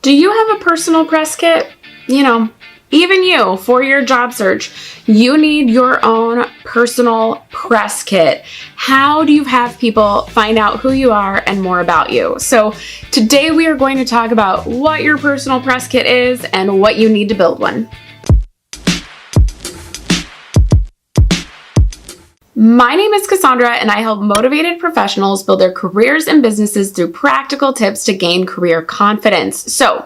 Do you have a personal press kit? Even you, for your job search, you need your own personal press kit. How do you have people find out who you are and more about you? So today we are going to talk about what your personal press kit is and what you need to build one. My name is Cassandra, and I help motivated professionals build their careers and businesses through practical tips to gain career confidence. So,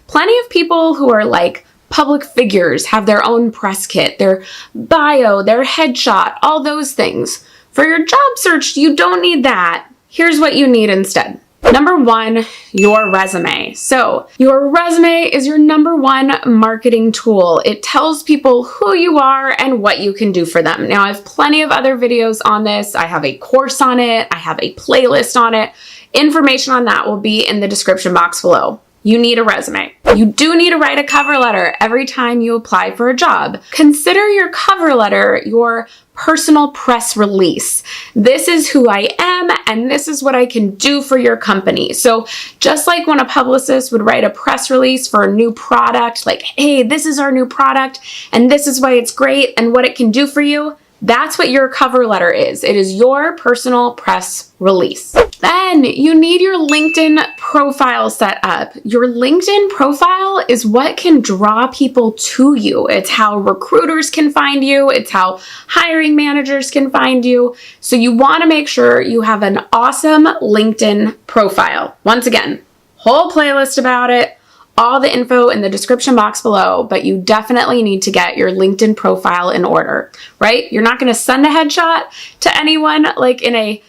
plenty of people who are like public figures have their own press kit, their bio, their headshot, all those things. For your job search, you don't need that. Here's what you need instead. Number one, your resume. So your resume is your number one marketing tool. It tells people who you are and what you can do for them. Now, I have plenty of other videos on this. I have a course on it. I have a playlist on it. Information on that will be in the description box below. You need a resume. You do need to write a cover letter every time you apply for a job. Consider your cover letter your personal press release. This is who I am, and this is what I can do for your company. So just like when a publicist would write a press release for a new product, like, hey, this is our new product, and this is why it's great and what it can do for you, that's what your cover letter is. It is your personal press release. Then you need your LinkedIn profile set up. Your LinkedIn profile is what can draw people to you. It's how recruiters can find you. It's how hiring managers can find you. So you want to make sure you have an awesome LinkedIn profile. Once again, whole playlist about it. All the info in the description box below, but you definitely need to get your LinkedIn profile in order, right? You're not going to send a headshot to anyone like in a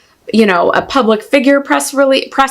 public figure press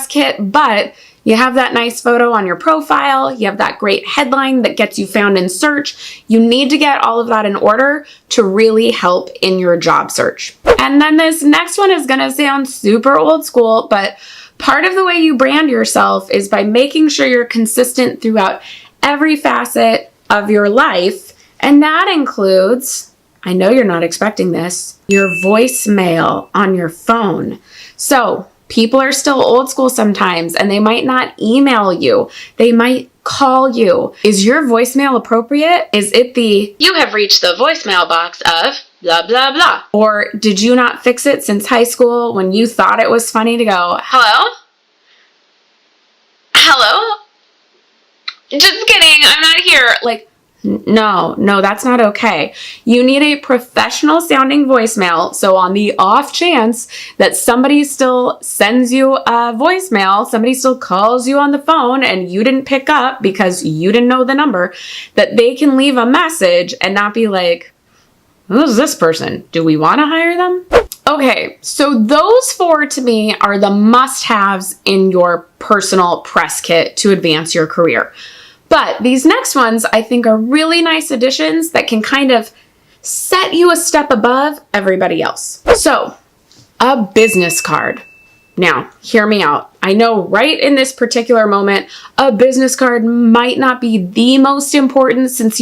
kit, but you have that nice photo on your profile. You have that great headline that gets you found in search. You need to get all of that in order to really help in your job search. And then this next one is going to sound super old school, but part of the way you brand yourself is by making sure you're consistent throughout every facet of your life. And that includes, I know you're not expecting this, your voicemail on your phone. So people are still old school sometimes, and they might not email you. They might call you. Is your voicemail appropriate? Is it the, you have reached the voicemail box of blah, blah, blah? Or did you not fix it since high school when you thought it was funny to go, hello? Hello? Just kidding, I'm not here. Like, no, that's not okay. You need a professional sounding voicemail. So on the off chance that somebody still sends you a voicemail, somebody still calls you on the phone and you didn't pick up because you didn't know the number, that they can leave a message and not be like, who's this person? Do we want to hire them? Okay, so those four to me are the must-haves in your personal press kit to advance your career. But these next ones I think are really nice additions that can kind of set you a step above everybody else. So, a business card. Now, hear me out. I know right in this particular moment, a business card might not be the most important since,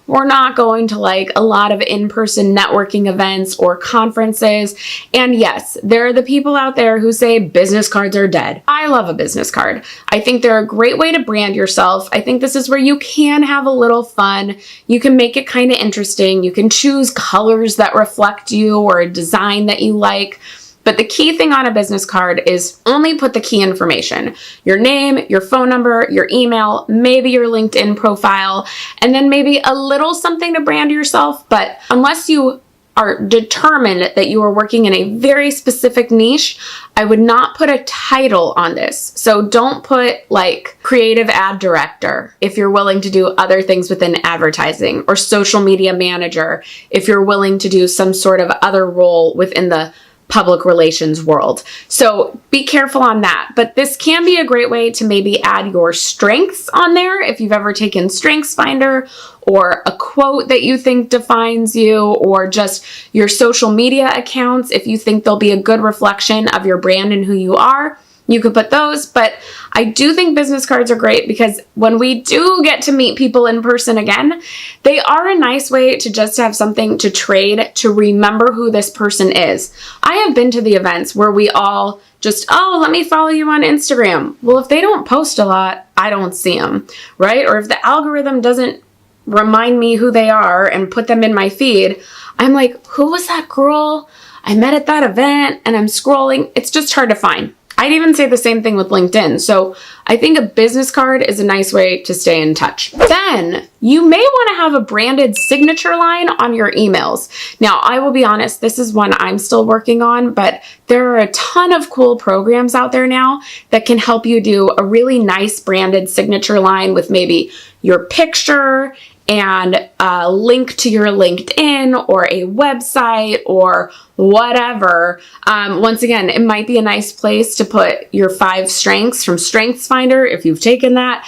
we're not going to like a lot of in-person networking events or conferences. And yes, there are the people out there who say business cards are dead. I love a business card. I think they're a great way to brand yourself. I think this is where you can have a little fun. You can make it kind of interesting. You can choose colors that reflect you or a design that you like. But the key thing on a business card is only put the key information, your name, your phone number, your email, maybe your LinkedIn profile, and then maybe a little something to brand yourself. But unless you are determined that you are working in a very specific niche, I would not put a title on this. So don't put like creative ad director if you're willing to do other things within advertising, or social media manager if you're willing to do some sort of other role within the public relations world. So be careful on that. But this can be a great way to maybe add your strengths on there if you've ever taken Strengths Finder, or a quote that you think defines you, or just your social media accounts if you think they'll be a good reflection of your brand and who you are. you could put those. But I do think business cards are great because when we do get to meet people in person again, they are a nice way to just have something to trade, to remember who this person is. I have been to the events where we all just, oh, let me follow you on Instagram. Well, if they don't post a lot, I don't see them, right? Or if the algorithm doesn't remind me who they are and put them in my feed, I'm like, who was that girl I met at that event? And I'm scrolling. It's just hard to find. I'd even say the same thing with LinkedIn. So I think a business card is a nice way to stay in touch. Then you may want to have a branded signature line on your emails. Now, I will be honest, this is one I'm still working on, but there are a ton of cool programs out there now that can help you do a really nice branded signature line with maybe your picture and a link to your LinkedIn or a website or whatever. Once again, it might be a nice place to put your 5 strengths from StrengthsFinder if you've taken that,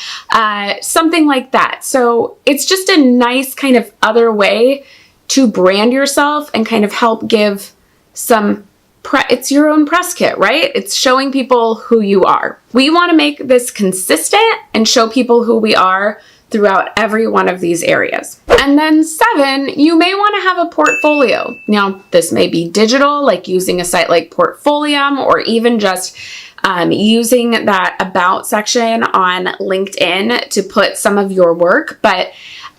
something like that. So it's just a nice kind of other way to brand yourself and kind of help give some it's your own press kit, right? It's showing people who you are. We want to make this consistent and show people who we are throughout every one of these areas. And then 7, you may want to have a portfolio. Now, this may be digital, like using a site like Portfolium, or even just using that about section on LinkedIn to put some of your work, but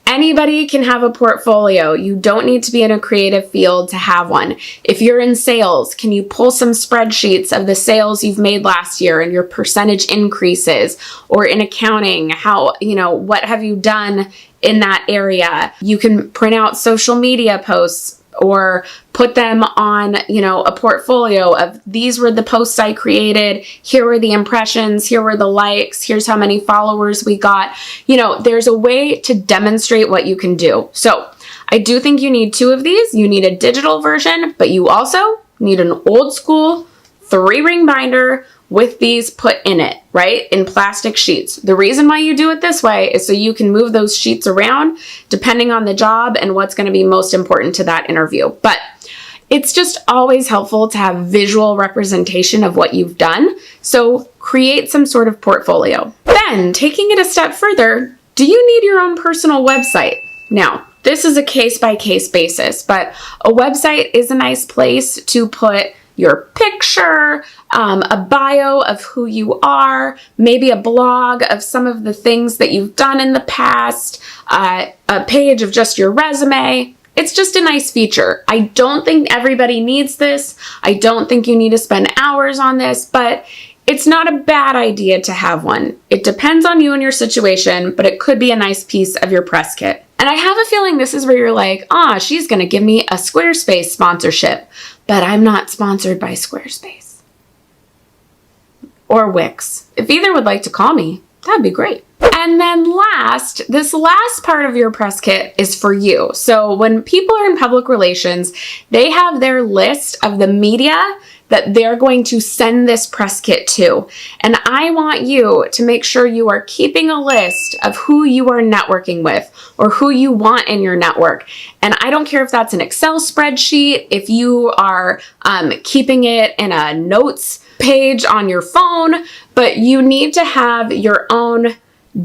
anybody can have a portfolio. You don't need to be in a creative field to have one. If you're in sales, can you pull some spreadsheets of the sales you've made last year and your percentage increases? Or in accounting, what have you done in that area? You can print out social media posts or put them on, a portfolio of these were the posts I created. Here were the impressions. Here were the likes. Here's how many followers we got. There's a way to demonstrate what you can do. So I do think you need 2 of these. You need a digital version, but you also need an old school 3-ring binder with these put in it, right? In plastic sheets. The reason why you do it this way is so you can move those sheets around depending on the job and what's going to be most important to that interview. But it's just always helpful to have visual representation of what you've done. So create some sort of portfolio. Then, taking it a step further, do you need your own personal website? Now, this is a case-by-case basis, but a website is a nice place to put your picture, a bio of who you are, maybe a blog of some of the things that you've done in the past, a page of just your resume. It's just a nice feature. I don't think everybody needs this. I don't think you need to spend hours on this, but it's not a bad idea to have one. It depends on you and your situation, but it could be a nice piece of your press kit. And I have a feeling this is where you're like, she's going to give me a Squarespace sponsorship, but I'm not sponsored by Squarespace or Wix. If either would like to call me, that'd be great. And then this last part of your press kit is for you. So when people are in public relations, they have their list of the media that they're going to send this press kit to. And I want you to make sure you are keeping a list of who you are networking with or who you want in your network. And I don't care if that's an Excel spreadsheet, if you are keeping it in a notes page on your phone, but you need to have your own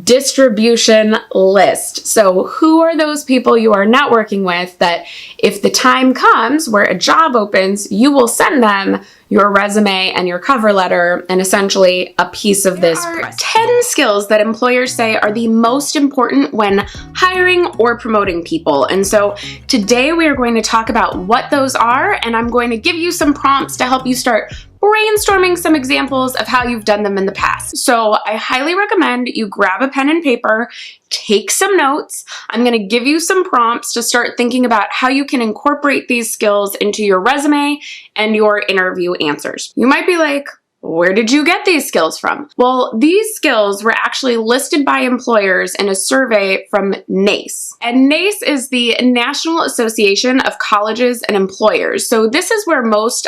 distribution list. So who are those people you are networking with that if the time comes where a job opens, you will send them your resume and your cover letter and essentially a piece of this. There are 10 skills that employers say are the most important when hiring or promoting people. And so today we are going to talk about what those are, and I'm going to give you some prompts to help you start brainstorming some examples of how you've done them in the past. So I highly recommend you grab a pen and paper, take some notes. I'm going to give you some prompts to start thinking about how you can incorporate these skills into your resume and your interview answers. You might be like, where did you get these skills from? Well, these skills were actually listed by employers in a survey from NACE. And NACE is the National Association of Colleges and Employers. So this is where most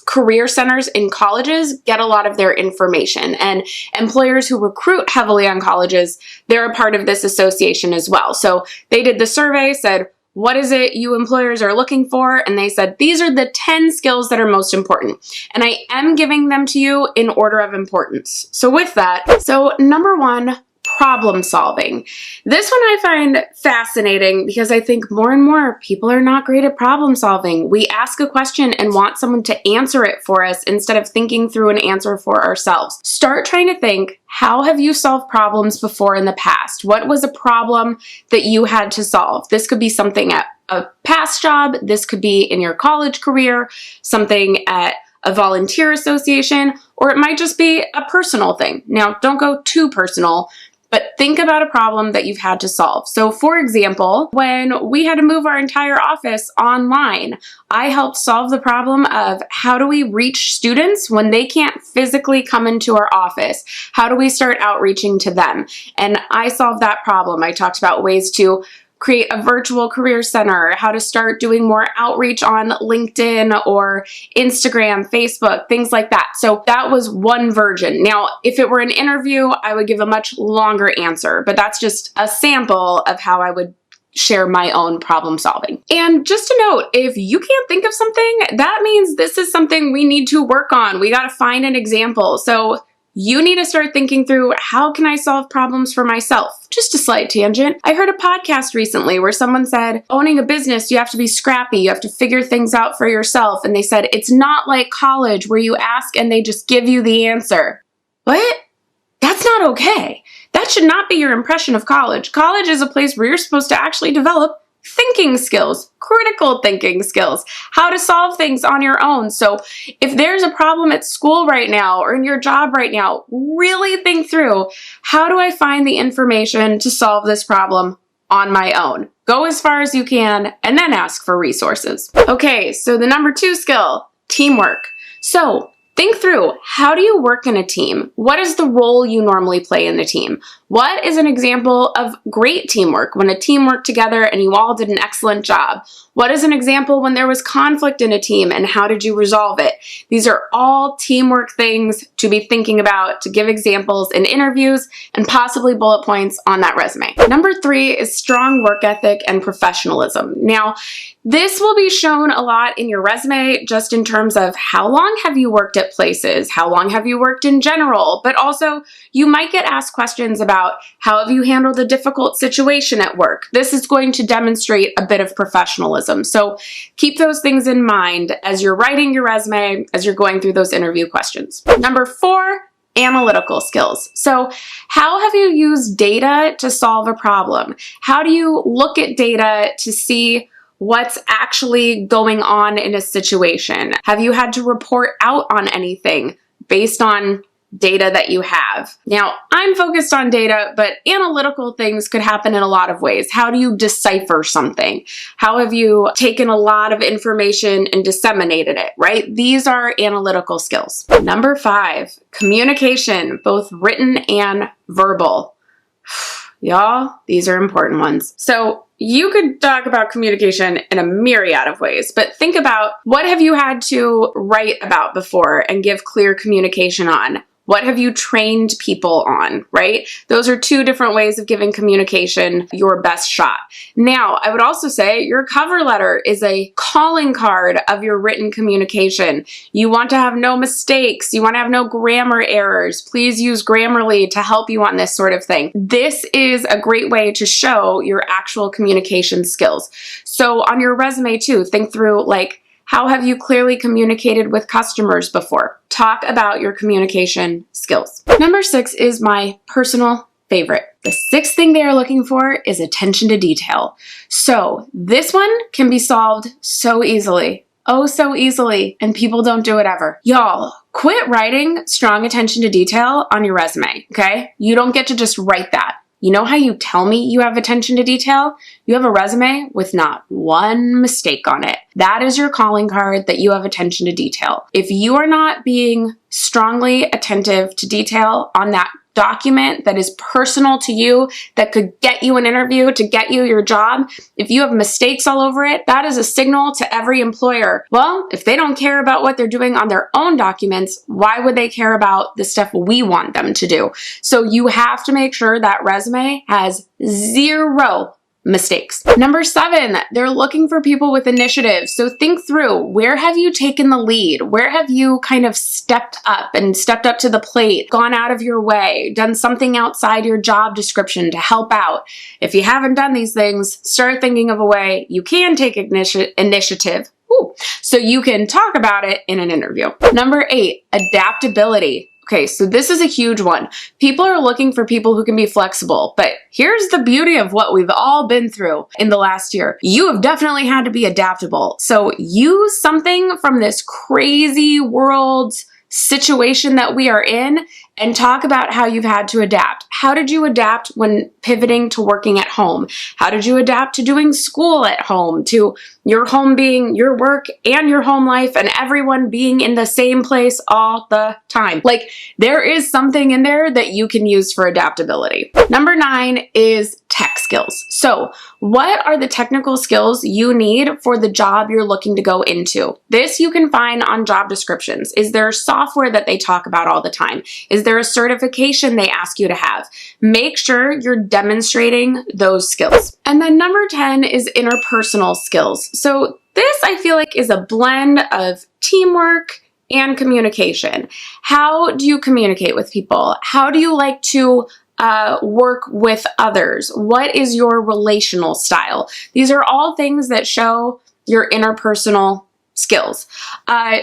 career centers in colleges get a lot of their information. And employers who recruit heavily on colleges, they're a part of this association as well. So they did the survey, said, what is it you employers are looking for? And they said, these are the 10 skills that are most important. And I am giving them to you in order of importance. So with that, so number 1, problem solving. This one I find fascinating because I think more and more people are not great at problem solving. We ask a question and want someone to answer it for us instead of thinking through an answer for ourselves. Start trying to think, how have you solved problems before in the past? What was a problem that you had to solve? This could be something at a past job. This could be in your college career, something at a volunteer association, or it might just be a personal thing. Now, don't go too personal, but think about a problem that you've had to solve. So for example, when we had to move our entire office online, I helped solve the problem of how do we reach students when they can't physically come into our office? How do we start outreaching to them? And I solved that problem. I talked about ways to create a virtual career center, how to start doing more outreach on LinkedIn or Instagram, Facebook, things like that. So that was one version. Now, if it were an interview, I would give a much longer answer, but that's just a sample of how I would share my own problem solving. And just to note, if you can't think of something, that means this is something we need to work on. We got to find an example. So you need to start thinking through, how can I solve problems for myself? Just a slight tangent. I heard a podcast recently where someone said, owning a business, you have to be scrappy. You have to figure things out for yourself. And they said, it's not like college where you ask and they just give you the answer. What? That's not okay. That should not be your impression of college. College is a place where you're supposed to actually develop thinking skills, critical thinking skills, how to solve things on your own. So if there's a problem at school right now or in your job right now, really think through, how do I find the information to solve this problem on my own? Go as far as you can and then ask for resources. Okay, so the number 2 skill, teamwork. So think through, how do you work in a team? What is the role you normally play in the team? What is an example of great teamwork when a team worked together and you all did an excellent job? What is an example when there was conflict in a team and how did you resolve it? These are all teamwork things to be thinking about, to give examples in interviews and possibly bullet points on that resume. Number 3 is strong work ethic and professionalism. Now, this will be shown a lot in your resume just in terms of how long have you worked at places, how long have you worked in general, but also you might get asked questions about how have you handled a difficult situation at work. This is going to demonstrate a bit of professionalism. So keep those things in mind as you're writing your resume, as you're going through those interview questions. Number 4, analytical skills. So how have you used data to solve a problem? How do you look at data to see what's actually going on in a situation? Have you had to report out on anything based on data that you have? Now, I'm focused on data, but analytical things could happen in a lot of ways. How do you decipher something? How have you taken a lot of information and disseminated it, right? These are analytical skills. Number 5, communication, both written and verbal. Y'all, these are important ones. So you could talk about communication in a myriad of ways, but think about, what have you had to write about before and give clear communication on? What have you trained people on, right? Those are 2 different ways of giving communication your best shot. Now, I would also say your cover letter is a calling card of your written communication. You want to have no mistakes. You want to have no grammar errors. Please use Grammarly to help you on this sort of thing. This is a great way to show your actual communication skills. So on your resume too, think through, like, how have you clearly communicated with customers before? Talk about your communication skills. Number 6 is my personal favorite. The 6th thing they are looking for is attention to detail. So this one can be solved so easily. Oh, so easily, and people don't do it ever. Y'all, quit writing strong attention to detail on your resume, okay? You don't get to just write that. You know how you tell me you have attention to detail? You have a resume with not one mistake on it. That is your calling card that you have attention to detail. If you are not being strongly attentive to detail on that document that is personal to you, that could get you an interview, to get you your job, if you have mistakes all over it, that is a signal to every employer. Well, if they don't care about what they're doing on their own documents, why would they care about the stuff we want them to do? So you have to make sure that resume has 0 mistakes. Number 7, they're looking for people with initiative. So think through, where have you taken the lead? Where have you kind of stepped up to the plate, gone out of your way, done something outside your job description to help out? If you haven't done these things, start thinking of a way you can take initiative. So you can talk about it in an interview. Number 8, adaptability. Okay, so this is a huge one. People are looking for people who can be flexible, but here's the beauty of what we've all been through in the last year. You have definitely had to be adaptable. So use something from this crazy world situation that we are in and talk about how you've had to adapt. How did you adapt when pivoting to working at home? How did you adapt to doing school at home, to your home being your work and your home life and everyone being in the same place all the time? Like, there is something in there that you can use for adaptability. Number 9 is tech skills. So what are the technical skills you need for the job you're looking to go into? This you can find on job descriptions. Is there software that they talk about all the time? Is there a certification they ask you to have? Make sure you're demonstrating those skills. And then number 10 is interpersonal skills. So this, I feel like, is a blend of teamwork and communication. How do you communicate with people? How do you like to work with others? What is your relational style? These are all things that show your interpersonal skills.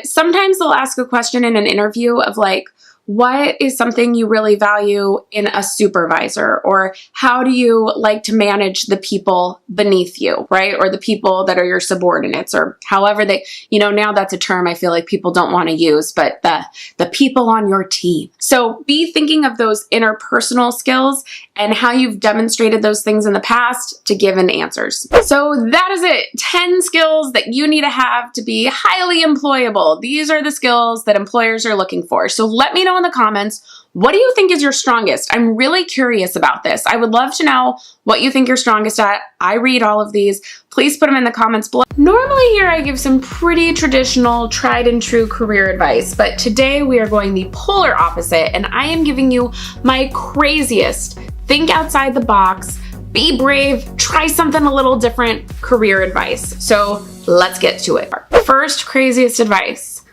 Sometimes they'll ask a question in an interview of like, what is something you really value in a supervisor? Or how do you like to manage the people beneath you, right? Or the people that are your subordinates, or however they, now that's a term I feel like people don't want to use, but the people on your team. So be thinking of those interpersonal skills and how you've demonstrated those things in the past to give an answers. So that is it. 10 skills that you need to have to be highly employable. These are the skills that employers are looking for. So let me know in the comments, what do you think is your strongest? I'm really curious about this. I would love to know what you think you're strongest at. I read all of these. Please put them in the comments below. Normally here I give some pretty traditional, tried and true career advice, but today we are going the polar opposite, and I am giving you my craziest, think outside the box, be brave, try something a little different career advice. So let's get to it. First craziest advice,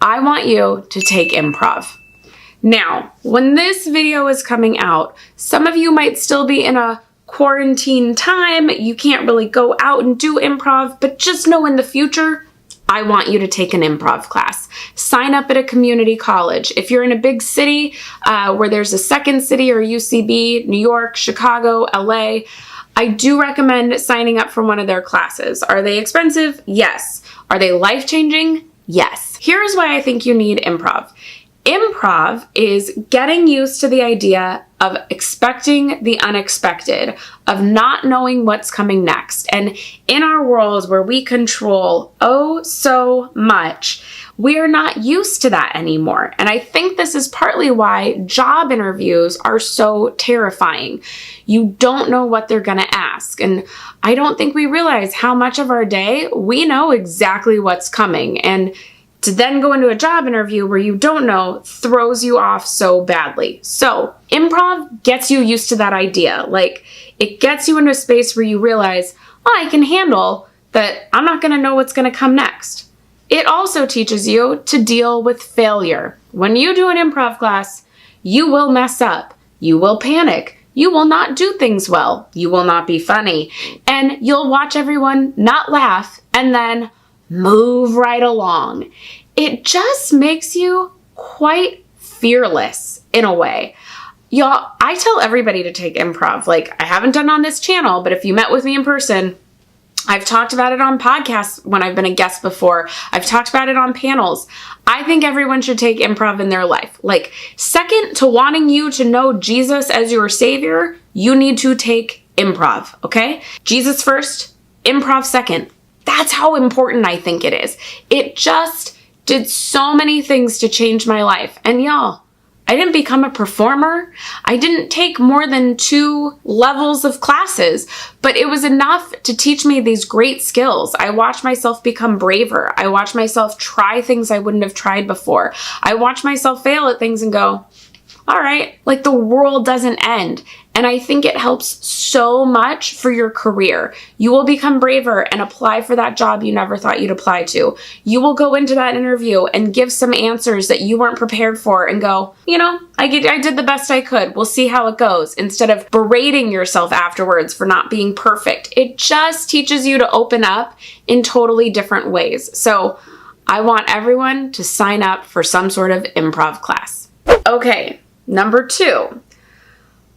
I want you to take improv. Now, when this video is coming out, some of you might still be in a quarantine time. You can't really go out and do improv, but just know in the future, I want you to take an improv class. Sign up at a community college. If you're in a big city where there's a Second City or UCB, New York, Chicago, LA, I do recommend signing up for one of their classes. Are they expensive? Yes. Are they life-changing? Yes. Here's why I think you need improv. Improv is getting used to the idea of expecting the unexpected, of not knowing what's coming next. And in our world where we control so much, we are not used to that anymore. And I think this is partly why job interviews are so terrifying. You don't know what they're going to ask. And I don't think we realize how much of our day we know exactly what's coming. And to then go into a job interview where you don't know throws you off so badly. So improv gets you used to that idea. Like, it gets you into a space where you realize, I can handle that. I'm not going to know what's going to come next. It also teaches you to deal with failure. When you do an improv class, you will mess up. You will panic. You will not do things well. You will not be funny. And you'll watch everyone not laugh and then move right along. It just makes you quite fearless in a way. Y'all, I tell everybody to take improv. Like, I haven't done it on this channel, but if you met with me in person, I've talked about it on podcasts when I've been a guest before. I've talked about it on panels. I think everyone should take improv in their life. Like, second to wanting you to know Jesus as your savior, you need to take improv, okay? Jesus first, improv second. That's how important I think it is. It just did so many things to change my life. And y'all, I didn't become a performer. I didn't take more than 2 levels of classes, but it was enough to teach me these great skills. I watched myself become braver. I watched myself try things I wouldn't have tried before. I watched myself fail at things and go, all right, like the world doesn't end. And I think it helps so much for your career. You will become braver and apply for that job you never thought you'd apply to. You will go into that interview and give some answers that you weren't prepared for and go, you know, I did the best I could. We'll see how it goes, instead of berating yourself afterwards for not being perfect. It just teaches you to open up in totally different ways. So I want everyone to sign up for some sort of improv class. Okay, number 2.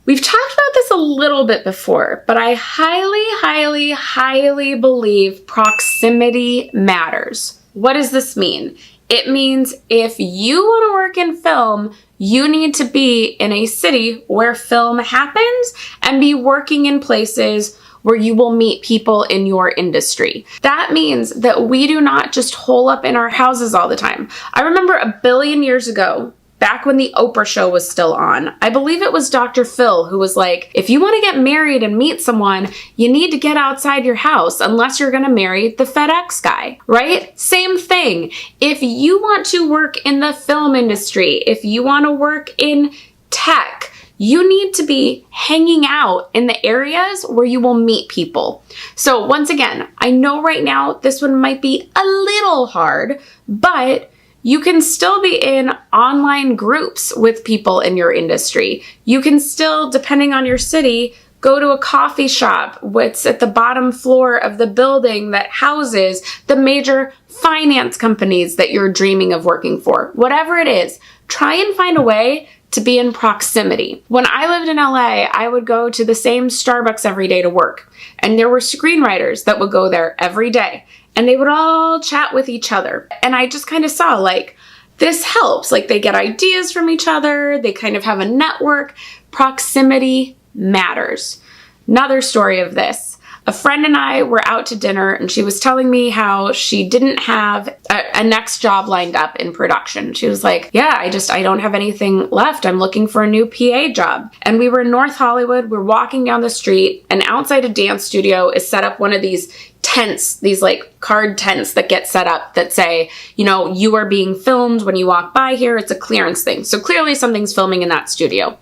We've talked about this a little bit before, but I highly believe proximity matters. What does this mean? It means if you want to work in film, you need to be in a city where film happens and be working in places where you will meet people in your industry. That means that we do not just hole up in our houses all the time. I remember a billion years ago, back when the Oprah show was still on, I believe it was Dr. Phil who was like, if you want to get married and meet someone, you need to get outside your house unless you're going to marry the FedEx guy, right? Same thing. If you want to work in the film industry, if you want to work in tech, you need to be hanging out in the areas where you will meet people. So once again, I know right now this one might be a little hard, but you can still be in online groups with people in your industry. You can still, depending on your city, go to a coffee shop what's at the bottom floor of the building that houses the major finance companies that you're dreaming of working for. Whatever it is, try and find a way to be in proximity. When I lived in LA, I would go to the same Starbucks every day to work. And there were screenwriters that would go there every day. And they would all chat with each other. And I just kind of saw, like, this helps. Like, they get ideas from each other. They kind of have a network. Proximity matters. Another story of this. A friend and I were out to dinner, and she was telling me how she didn't have a next job lined up in production. She was like, yeah, I don't have anything left. I'm looking for a new PA job. And we were in North Hollywood. We're walking down the street, and outside a dance studio is set up one of these tents, these like card tents that get set up that say, you know, you are being filmed when you walk by here. It's a clearance thing. So clearly something's filming in that studio.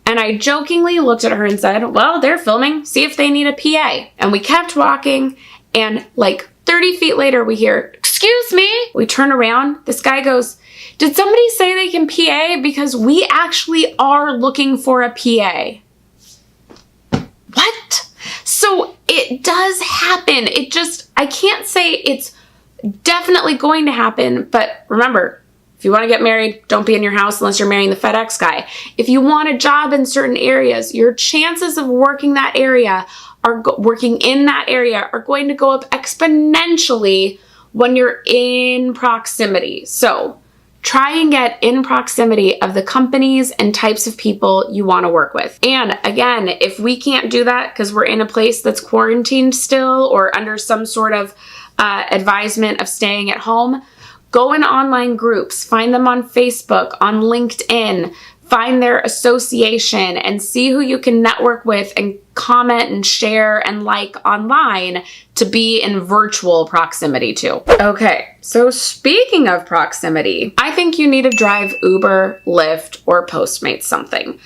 And I jokingly looked at her and said, well, they're filming. See if they need a PA. And we kept walking, and like 30 feet later, we hear, excuse me. We turn around. This guy goes, did somebody say they can PA? Because we actually are looking for a PA. What? So it does happen. I can't say it's definitely going to happen, but remember, if you want to get married, don't be in your house unless you're marrying the FedEx guy. If you want a job in certain areas, your chances of working in that area are going to go up exponentially when you're in proximity. So try and get in proximity of the companies and types of people you want to work with. And again, if we can't do that because we're in a place that's quarantined still or under some sort of advisement of staying at home, go in online groups, find them on Facebook, on LinkedIn, find their association and see who you can network with and comment and share and like online to be in virtual proximity to. Okay, so speaking of proximity, I think you need to drive Uber, Lyft, or Postmates something.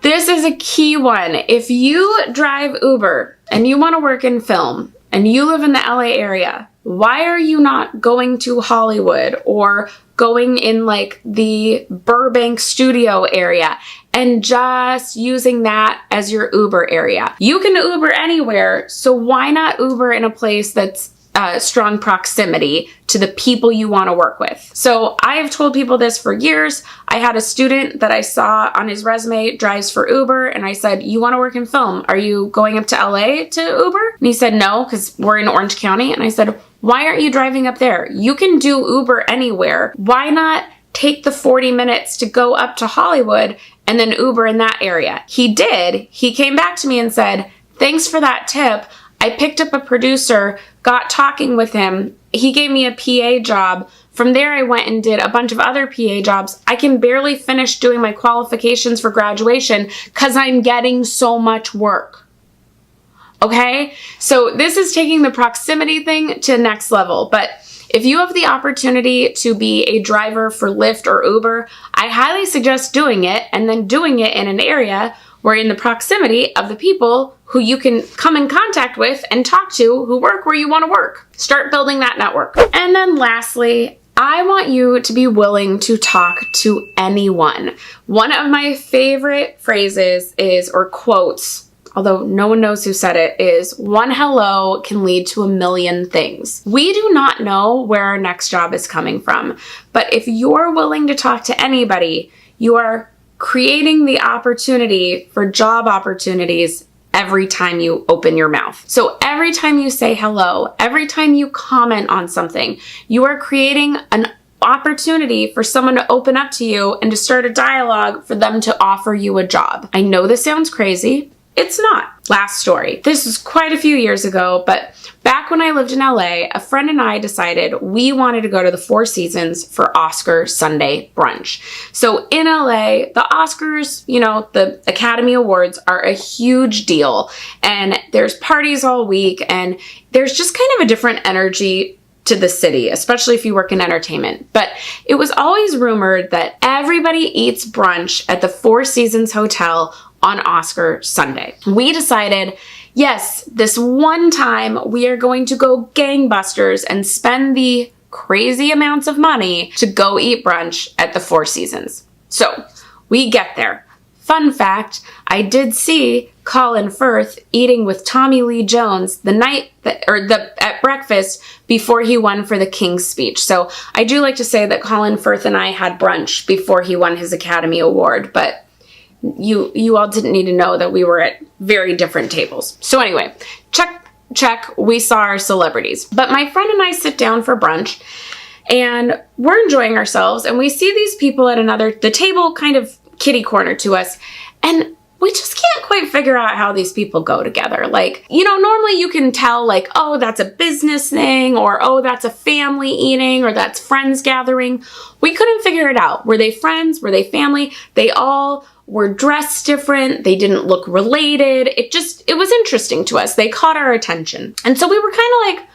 This is a key one. If you drive Uber and you want to work in film and you live in the LA area, why are you not going to Hollywood or going in like the Burbank studio area and just using that as your Uber area? You can Uber anywhere, so why not Uber in a place that's strong proximity to the people you want to work with? So I have told people this for years. I had a student that I saw on his resume drives for Uber, and I said, you want to work in film? Are you going up to LA to Uber? And he said, no, because we're in Orange County. And I said, why aren't you driving up there? You can do Uber anywhere. Why not take the 40 minutes to go up to Hollywood and then Uber in that area? He did. He came back to me and said, thanks for that tip. I picked up a producer, got talking with him. He gave me a PA job. From there, I went and did a bunch of other PA jobs. I can barely finish doing my qualifications for graduation because I'm getting so much work. Okay? So this is taking the proximity thing to the next level. But If you have the opportunity to be a driver for Lyft or Uber, I highly suggest doing it, and then doing it in an area where in the proximity of the people who you can come in contact with and talk to who work where you want to work. Start building that network. And then lastly, I want you to be willing to talk to anyone. One of my favorite phrases is, or quotes, although no one knows who said it, is one hello can lead to a million things. We do not know where our next job is coming from, but if you're willing to talk to anybody, you are creating the opportunity for job opportunities every time you open your mouth. So every time you say hello, every time you comment on something, you are creating an opportunity for someone to open up to you and to start a dialogue for them to offer you a job. I know this sounds crazy. It's not. Last story. This was quite a few years ago, but back when I lived in LA, a friend and I decided we wanted to go to the Four Seasons for Oscar Sunday brunch. So in LA, the Oscars, you know, the Academy Awards are a huge deal, and there's parties all week, and there's just kind of a different energy to the city, especially if you work in entertainment. But it was always rumored that everybody eats brunch at the Four Seasons Hotel on Oscar Sunday. We decided, yes, this one time we are going to go gangbusters and spend the crazy amounts of money to go eat brunch at the Four Seasons. So we get there. Fun fact, I did see Colin Firth eating with Tommy Lee Jones the night that, at breakfast before he won for the King's Speech. So I do like to say that Colin Firth and I had brunch before he won his Academy Award, but you all didn't need to know that we were at very different tables. So anyway, check, we saw our celebrities. But my friend and I sit down for brunch, and we're enjoying ourselves, and we see these people at the table kind of kitty corner to us, and we just can't quite figure out how these people go together. Like, you know, normally you can tell, like, oh, that's a business thing, or oh, that's a family eating, or that's friends gathering. We couldn't figure it out. Were they friends? Were they family? They all were dressed different. They didn't look related. It was interesting to us. They caught our attention. And so we were kind of like,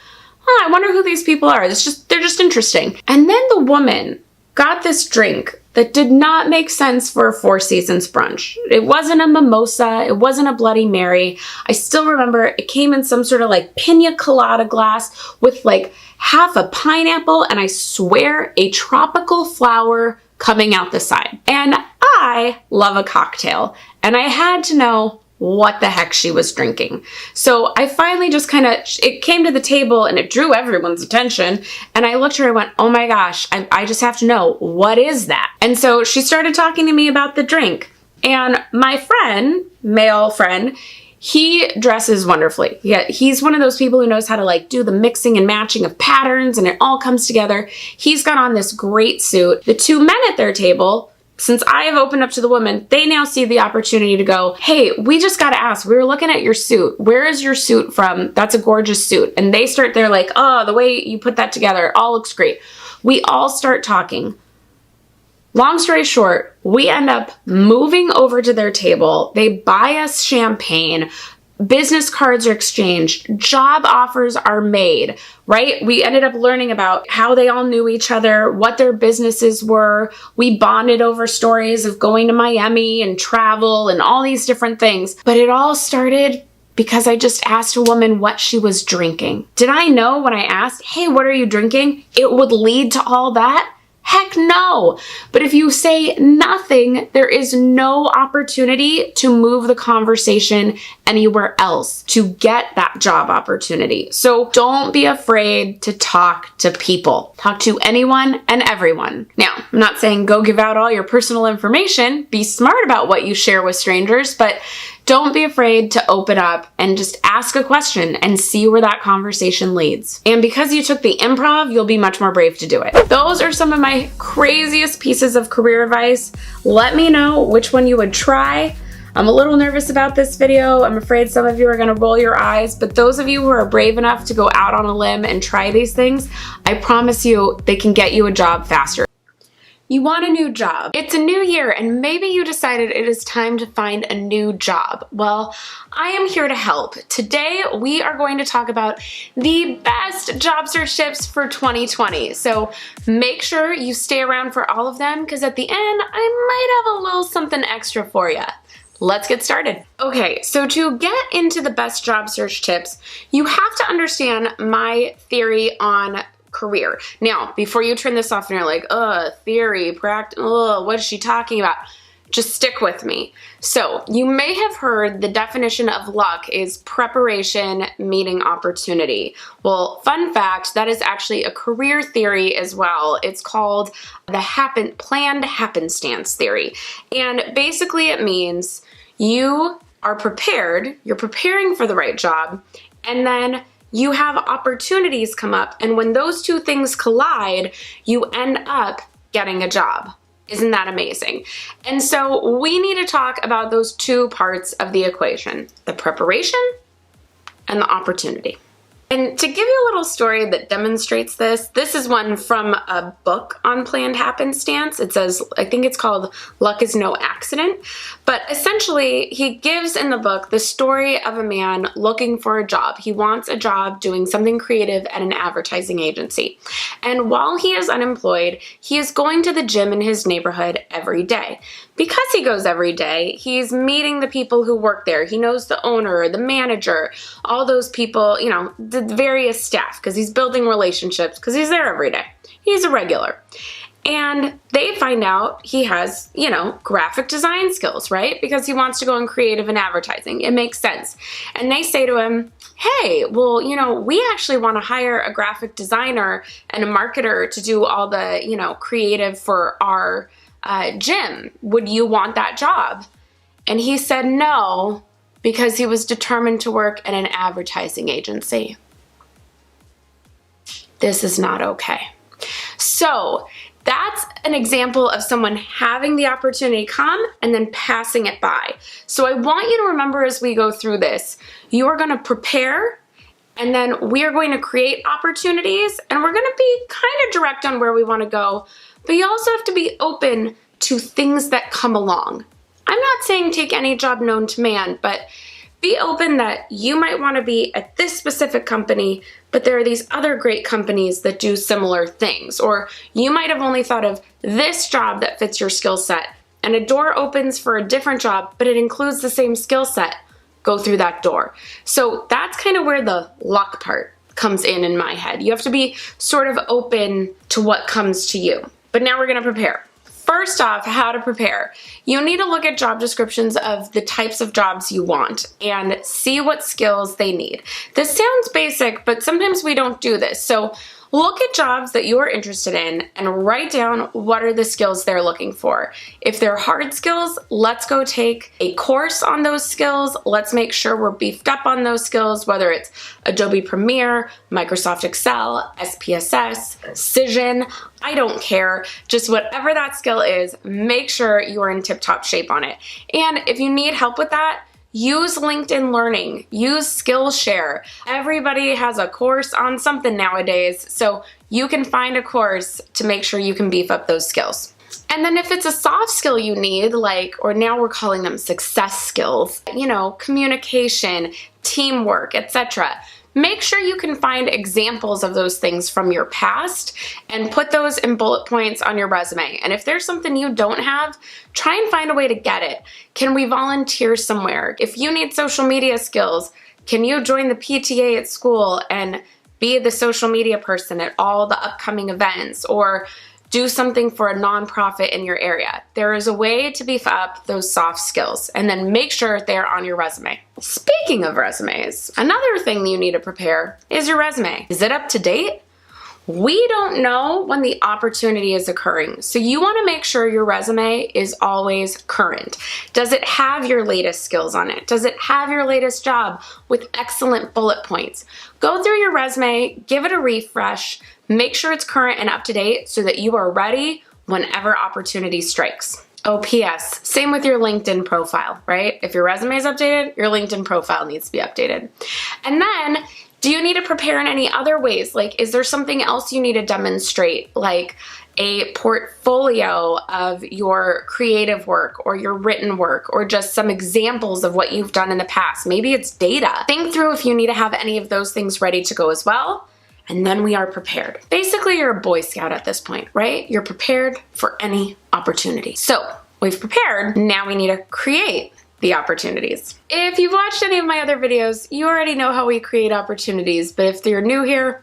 oh, I wonder who these people are. They're just interesting. And then the woman got this drink that did not make sense for a Four Seasons brunch. It wasn't a mimosa. It wasn't a Bloody Mary. I still remember it came in some sort of like pina colada glass with like half a pineapple, and I swear a tropical flower coming out the side. And I love a cocktail, and I had to know what the heck she was drinking. So I finally just it came to the table and it drew everyone's attention. And I looked at her and went, oh my gosh, I just have to know, what is that? And so she started talking to me about the drink. And my friend, male friend, he dresses wonderfully. Yeah, he's one of those people who knows how to like do the mixing and matching of patterns, and it all comes together. He's got on this great suit. The two men at their table, since I have opened up to the woman, they now see the opportunity to go, hey, we just got to ask, we were looking at your suit. Where is your suit from? That's a gorgeous suit. And they start there like, oh, the way you put that together, it all looks great. We all start talking. Long story short, we end up moving over to their table. They buy us champagne. Business cards are exchanged, job offers are made, right? We ended up learning about how they all knew each other, what their businesses were. We bonded over stories of going to Miami and travel and all these different things. But it all started because I just asked a woman what she was drinking. Did I know when I asked, hey, what are you drinking? It would lead to all that? Heck no. But if you say nothing, there is no opportunity to move the conversation anywhere else to get that job opportunity. So don't be afraid to talk to people. Talk to anyone and everyone. Now, I'm not saying go give out all your personal information. Be smart about what you share with strangers, but don't be afraid to open up and just ask a question and see where that conversation leads. And because you took the improv, you'll be much more brave to do it. Those are some of my craziest pieces of career advice. Let me know which one you would try. I'm a little nervous about this video. I'm afraid some of you are gonna roll your eyes, but those of you who are brave enough to go out on a limb and try these things, I promise you they can get you a job faster. You want a new job. It's a new year and maybe you decided it is time to find a new job. Well, I am here to help. Today we are going to talk about the best job search tips for 2020. So make sure you stay around for all of them because at the end I might have a little something extra for you. Let's get started. Okay, so to get into the best job search tips, you have to understand my theory on career. Now, before you turn this off and you're like, theory, practice, what is she talking about? Just stick with me. So you may have heard the definition of luck is preparation meeting opportunity. Well, fun fact, that is actually a career theory as well. It's called the planned happenstance theory. And basically it means you are prepared, you're preparing for the right job, and then you have opportunities come up, and when those two things collide, you end up getting a job. Isn't that amazing? And so we need to talk about those two parts of the equation, the preparation and the opportunity. And to give you a little story that demonstrates this is one from a book on planned happenstance. It says, I think it's called Luck is No Accident. But essentially, he gives in the book the story of a man looking for a job. He wants a job doing something creative at an advertising agency. And while he is unemployed, he is going to the gym in his neighborhood every day. Because he goes every day, he's meeting the people who work there. He knows the owner, the manager, all those people, you know, the various staff, because he's building relationships, because he's there every day. He's a regular. And they find out he has, you know, graphic design skills, right? Because he wants to go in creative and advertising. It makes sense. And they say to him, hey, well, you know, we actually want to hire a graphic designer and a marketer to do all the, you know, creative for our gym. Would you want that job? And he said no, because he was determined to work at an advertising agency. This is not okay. So that's an example of someone having the opportunity come and then passing it by. So I want you to remember as we go through this, you are going to prepare, and then we are going to create opportunities, and we're going to be kind of direct on where we want to go, but you also have to be open to things that come along. I'm not saying take any job known to man, but be open that you might want to be at this specific company, but there are these other great companies that do similar things. Or you might have only thought of this job that fits your skill set, and a door opens for a different job, but it includes the same skill set. Go through that door. So that's kind of where the luck part comes in my head. You have to be sort of open to what comes to you. But now we're going to prepare. First off, how to prepare. You need to look at job descriptions of the types of jobs you want and see what skills they need. This sounds basic, but sometimes we don't do this. So look at jobs that you are interested in and write down what are the skills they're looking for. If they're hard skills, let's go take a course on those skills. Let's make sure we're beefed up on those skills, whether it's Adobe Premiere, Microsoft Excel, SPSS, Cision, I don't care. Just whatever that skill is, make sure you are in tip-top shape on it. And if you need help with that, use LinkedIn Learning, use Skillshare. Everybody has a course on something nowadays, so you can find a course to make sure you can beef up those skills. And then if it's a soft skill you need, like, or now we're calling them success skills, you know, communication, teamwork, etc., make sure you can find examples of those things from your past and put those in bullet points on your resume. And if there's something you don't have, try and find a way to get it. Can we volunteer somewhere? If you need social media skills, can you join the PTA at school and be the social media person at all the upcoming events, or do something for a nonprofit in your area? There is a way to beef up those soft skills, and then make sure they're on your resume. Speaking of resumes, another thing you need to prepare is your resume. Is it up to date? We don't know when the opportunity is occurring, so you want to make sure your resume is always current. Does it have your latest skills on it? Does it have your latest job with excellent bullet points? Go through your resume, give it a refresh, make sure it's current and up to date so that you are ready whenever opportunity strikes. Oh, P.S. Same with your LinkedIn profile, right? If your resume is updated, your LinkedIn profile needs to be updated. And then, do you need to prepare in any other ways? Like, is there something else you need to demonstrate? Like a portfolio of your creative work or your written work or just some examples of what you've done in the past. Maybe it's data. Think through if you need to have any of those things ready to go as well. And then we are prepared. Basically, you're a Boy Scout at this point, right? You're prepared for any opportunity. So we've prepared. Now we need to create the opportunities. If you've watched any of my other videos, you already know how we create opportunities, but if you're new here,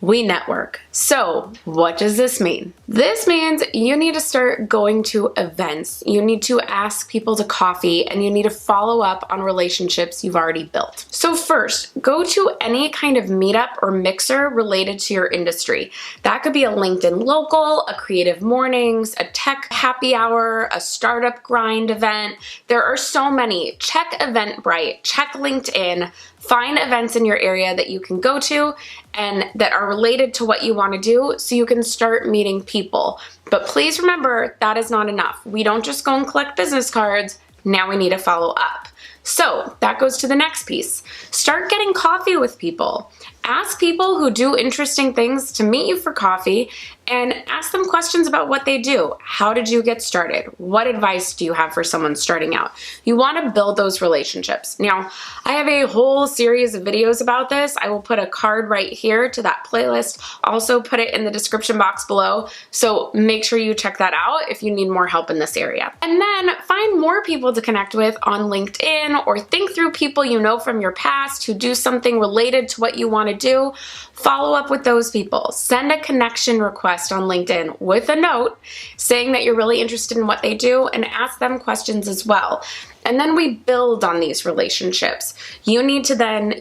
we network. So what does this mean? This means you need to start going to events. You need to ask people to coffee and you need to follow up on relationships you've already built. So first, go to any kind of meetup or mixer related to your industry. That could be a LinkedIn local, a creative mornings, a tech happy hour, a startup grind event. There are so many. Check Eventbrite, check LinkedIn, find events in your area that you can go to and that are related to what you want to do so you can start meeting people. But please remember, that is not enough. We don't just go and collect business cards. Now we need to follow up. So that goes to the next piece. Start getting coffee with people. Ask people who do interesting things to meet you for coffee and ask them questions about what they do. How did you get started? What advice do you have for someone starting out? You want to build those relationships. Now, I have a whole series of videos about this. I will put a card right here to that playlist. Also put it in the description box below. So make sure you check that out if you need more help in this area. And then find more people to connect with on LinkedIn or think through people you know from your past who do something related to what you want to do. Follow up with those people. Send a connection request on LinkedIn with a note saying that you're really interested in what they do and ask them questions as well. And then we build on these relationships. You need to then,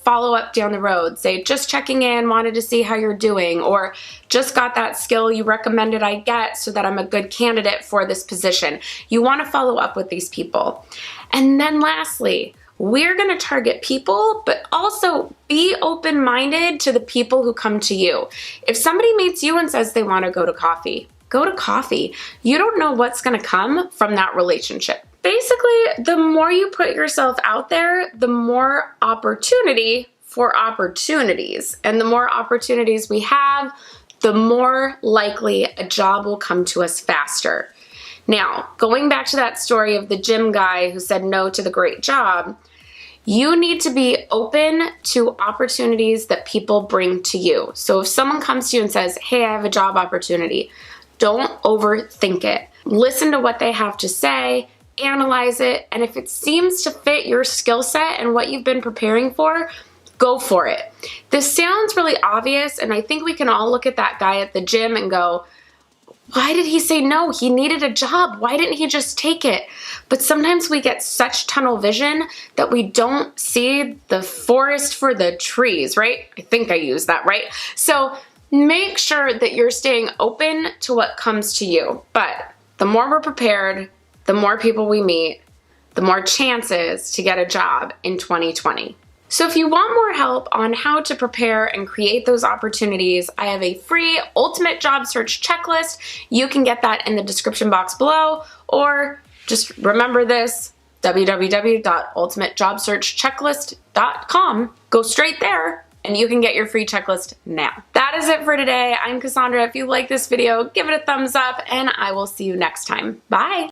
follow up down the road. Say, just checking in, wanted to see how you're doing, or just got that skill you recommended I get so that I'm a good candidate for this position. You want to follow up with these people. And then lastly, we're going to target people, but also be open-minded to the people who come to you. If somebody meets you and says they want to go to coffee, go to coffee. You don't know what's going to come from that relationship. Basically, the more you put yourself out there, the more opportunity for opportunities. And the more opportunities we have, the more likely a job will come to us faster. Now, going back to that story of the gym guy who said no to the great job, you need to be open to opportunities that people bring to you. So if someone comes to you and says, hey, I have a job opportunity, don't overthink it. Listen to what they have to say, analyze it, and if it seems to fit your skill set and what you've been preparing for, go for it. This sounds really obvious, and I think we can all look at that guy at the gym and go, why did he say no? He needed a job. Why didn't he just take it? But sometimes we get such tunnel vision that we don't see the forest for the trees, right? I think I used that right. So make sure that you're staying open to what comes to you. But the more we're prepared, the more people we meet, the more chances to get a job in 2020. So if you want more help on how to prepare and create those opportunities, I have a free ultimate job search checklist. You can get that in the description box below, or just remember this, www.ultimatejobsearchchecklist.com. Go straight there and you can get your free checklist now. That is it for today. I'm Cassandra. If you like this video, give it a thumbs up and I will see you next time. Bye.